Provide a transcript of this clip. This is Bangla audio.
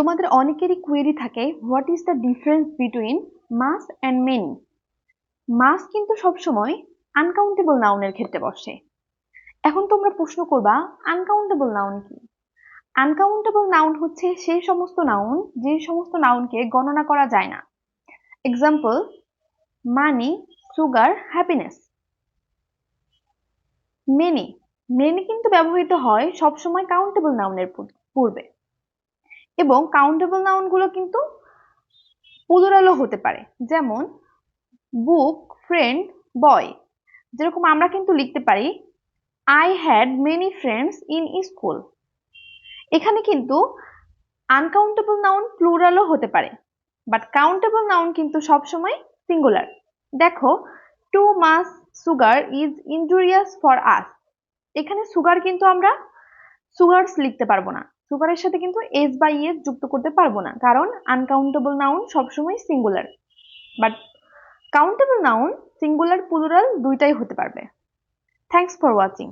তোমাদের অনেকেরই কোয়েরি থাকে, what is the difference between mass and many. Mass কিন্তু সবসময় আনকাউন্টেবল নাউনের ক্ষেত্রে বসে। এখন তোমরা প্রশ্ন করবা, আনকাউন্টেবল নাউন কি? আনকাউন্টেবল নাউন হচ্ছে সেই সমস্ত নাউন যে সমস্ত নাউনকে গণনা করা যায় না। এক্সাম্পল: মানি, সুগার, হ্যাপিনেস। মেনি মেনি কিন্তু ব্যবহৃত হয় সবসময় কাউন্টেবল নাউনের পূর্বে, এবং কাউন্টেবল নাউনগুলো কিন্তু প্লুরালও হতে পারে। যেমন বুক, ফ্রেন্ড, বয়। যেরকম আমরা কিন্তু লিখতে পারি I had many friends in school. এখানে কিন্তু আনকাউন্টেবল নাউন প্লুরালও হতে পারে, বাট কাউন্টেবল নাউন কিন্তু সবসময় সিঙ্গুলার। দেখো, too much sugar is injurious for us. এখানে সুগার কিন্তু আমরা সুগারস লিখতে পারবো না, সুগারের সাথে কিন্তু এস বা ইএস যুক্ত করতে পারবো না, কারণ আনকাউন্টেবল নাউন সবসময় singular. But countable noun singular plural দুইটাই হতে পারবে। Thanks for watching.